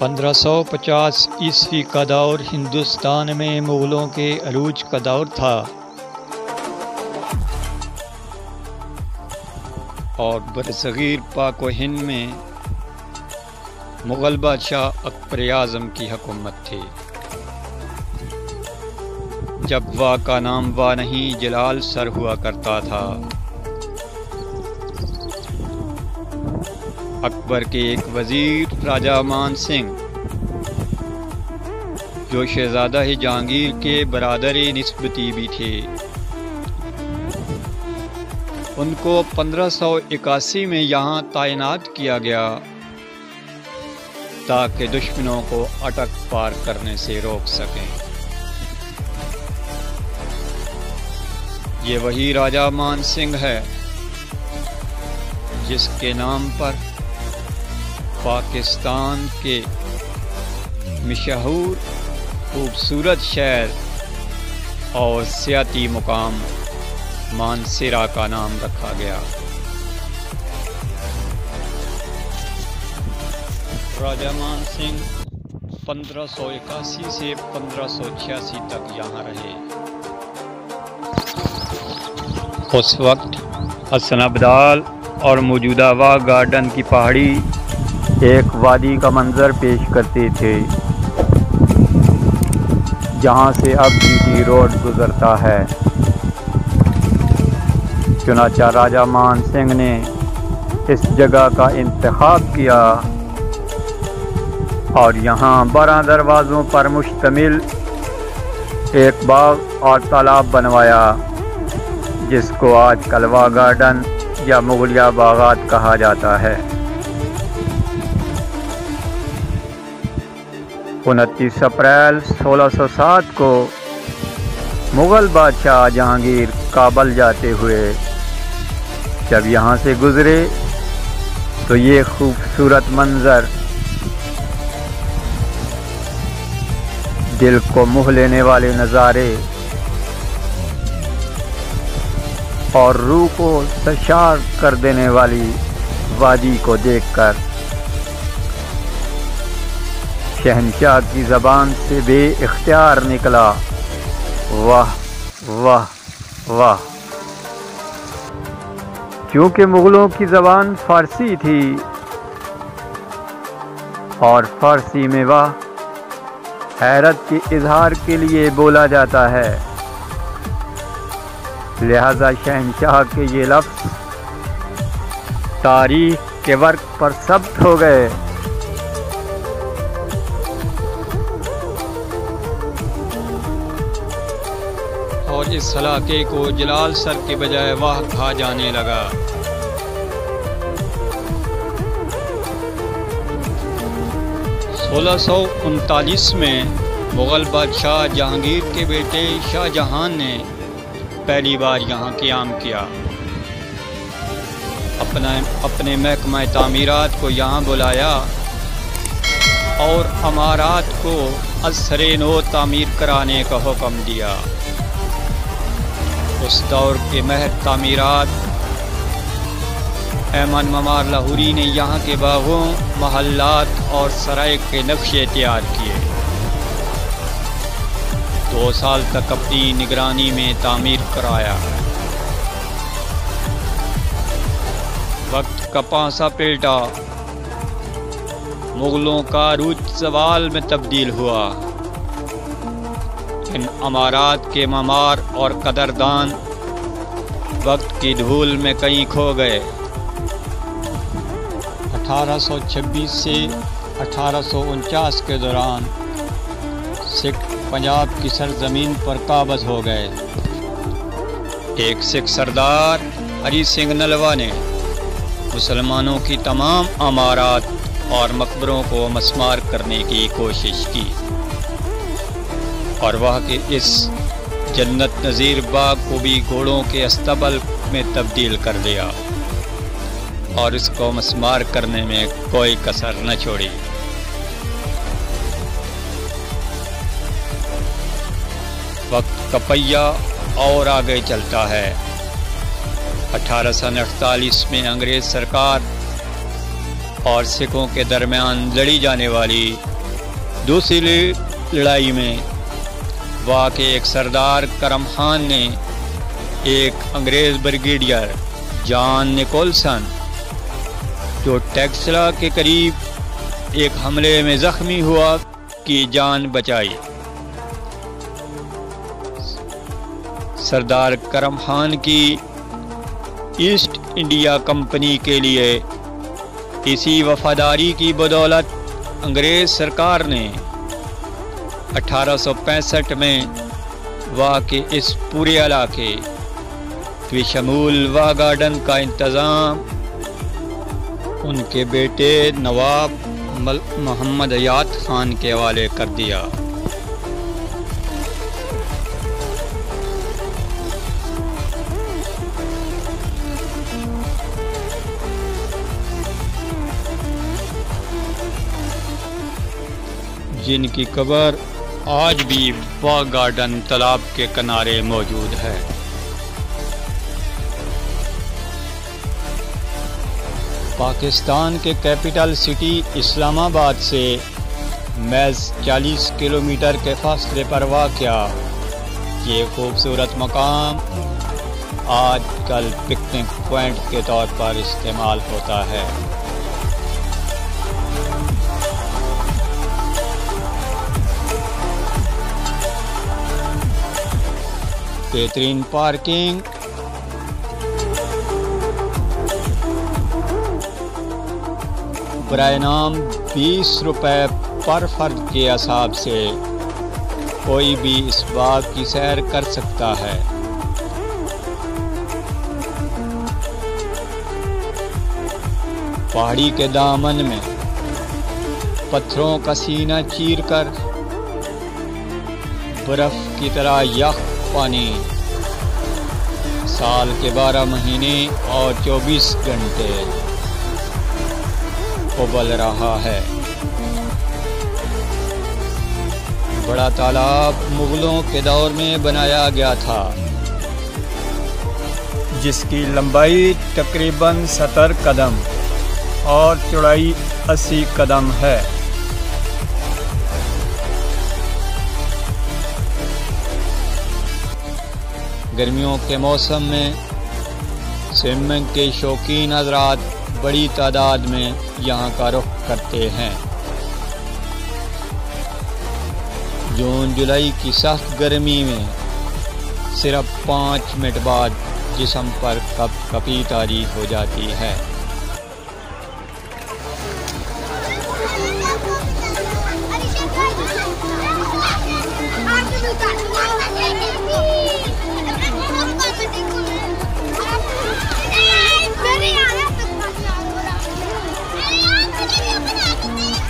1550 عیسوی کا دور ہندوستان میں مغلوں کے عروج کا دور تھا اور برصغیر پاک و ہند میں مغل بادشاہ اکبر اعظم کی حکومت تھی، جب وا کا نام وا نہیں جلال سر ہوا کرتا تھا۔ اکبر کے ایک وزیر راجہ مان سنگھ، جو شہزادہ جہانگیر کے برادر نسبتی بھی تھے، ان کو 1581 میں یہاں تعینات کیا گیا تاکہ دشمنوں کو اٹک پار کرنے سے روک سکیں۔ یہ وہی راجہ مان سنگھ ہے جس کے نام پر پاکستان کے مشہور خوبصورت شہر اور سیاحتی مقام مانسیرا کا نام رکھا گیا۔ راجہ مان سنگھ 1581 سے 1586 تک یہاں رہے۔ اس وقت حسن ابدال اور موجودہ واہ گارڈن کی پہاڑی ایک وادی کا منظر پیش کرتے تھے، جہاں سے اب جی ٹی روڈ گزرتا ہے۔ چنانچہ راجہ مان سنگھ نے اس جگہ کا انتخاب کیا اور یہاں 12 دروازوں پر مشتمل ایک باغ اور تالاب بنوایا، جس کو آج کل واہ گارڈن یا مغلیہ باغات کہا جاتا ہے۔ 29 اپریل 1607 کو مغل بادشاہ جہانگیر کابل جاتے ہوئے جب یہاں سے گزرے تو یہ خوبصورت منظر دل کو موہ لینے والے نظارے اور روح کو سرشار کر دینے والی وادی کو دیکھ کر شہنشاہ کی زبان سے بے اختیار نکلا، واہ واہ واہ! کیونکہ مغلوں کی زبان فارسی تھی اور فارسی میں واہ حیرت کے اظہار کے لیے بولا جاتا ہے، لہذا شہنشاہ کے یہ لفظ تاریخ کے ورق پر ثبت ہو گئے۔ اور اس علاقے کو جلال سر کے بجائے واہ کہا جانے لگا۔ سولہ 1639 میں مغل بادشاہ جہانگیر کے بیٹے شاہ جہان نے پہلی بار یہاں قیام کیا، اپنے محکمہ تعمیرات کو یہاں بلایا اور عمارات کو از سر نو تعمیر کرانے کا حکم دیا۔ اس دور کے ماہر تعمیرات ایمن ممار لاہوری نے یہاں کے باغوں، محلات اور سرائے کے نقشے تیار کیے۔ 2 سال تک اپنی نگرانی میں تعمیر کرایا۔ وقت کا پانسا پلٹا، مغلوں کا عروج زوال میں تبدیل ہوا۔ ان عمارات کے معمار اور قدردان وقت کی دھول میں کہیں کھو گئے۔ 1826 سے 1849 کے دوران سکھ پنجاب کی سرزمین پر قابض ہو گئے۔ ایک سکھ سردار ہری سنگھ نلوا نے مسلمانوں کی تمام عمارات اور مقبروں کو مسمار کرنے کی کوشش کی اور وہاں کے اس جنت نظیر باغ کو بھی گھوڑوں کے استبل میں تبدیل کر دیا اور اس کو مسمار کرنے میں کوئی کسر نہ چھوڑی۔ وقت کا پہیہ اور آگے چلتا ہے۔ 1848 میں انگریز سرکار اور سکھوں کے درمیان لڑی جانے والی دوسری لڑائی میں وہاں کے ایک سردار کرم خان نے ایک انگریز بریگیڈیئر جان نکولسن جو ٹیکسلا کے قریب ایک حملے میں زخمی ہوا کی جان بچائی۔ سردار کرم خان کی ایسٹ انڈیا کمپنی کے لیے اسی وفاداری کی بدولت انگریز سرکار نے 1865 میں وہاں کے اس پورے علاقے بشمول واہ گارڈن کا انتظام ان کے بیٹے نواب محمد حیات خان کے حوالے کر دیا۔ جن کی قبر آج بھی واہ گارڈن تالاب کے کنارے موجود ہے۔ پاکستان کے کیپٹل سٹی اسلام آباد سے محض 40 کلومیٹر کے فاصلے پر واقع یہ خوبصورت مقام آج کل پکنک پوائنٹ کے طور پر استعمال ہوتا ہے۔ بہترین پارکنگ، برائے نام 20 روپے پر فرد کے حساب سے کوئی بھی اس باغ کی سیر کر سکتا ہے۔ پہاڑی کے دامن میں پتھروں کا سینہ چیر کر برف کی طرح یخ پانی سال کے 12 مہینے اور 24 گھنٹے ابل رہا ہے۔ بڑا تالاب مغلوں کے دور میں بنایا گیا تھا جس کی لمبائی تقریباً 70 قدم اور چوڑائی 80 قدم ہے۔ گرمیوں کے موسم میں سوئمنگ کے شوقین حضرات بڑی تعداد میں یہاں کا رخ کرتے ہیں۔ جون جولائی کی سخت گرمی میں صرف 5 منٹ بعد جسم پر کپ کپی طاری ہو جاتی ہے۔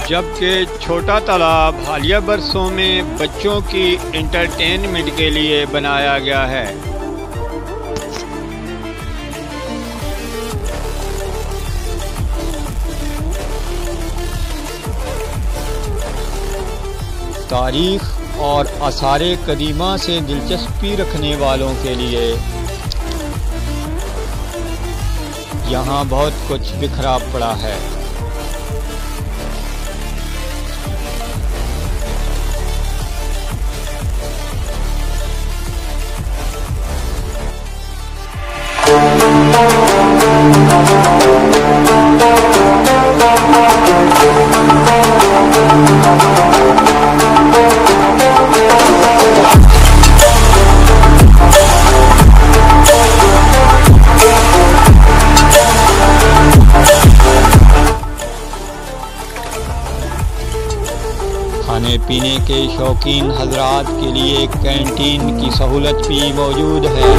جبکہ چھوٹا تالاب حالیہ برسوں میں بچوں کی انٹرٹینمنٹ کے لیے بنایا گیا ہے۔ تاریخ اور آثار قدیمہ سے دلچسپی رکھنے والوں کے لیے یہاں بہت کچھ بکھرا پڑا ہے۔ کھانے پینے کے شوقین حضرات کے لیے کینٹین کی سہولت بھی موجود ہے۔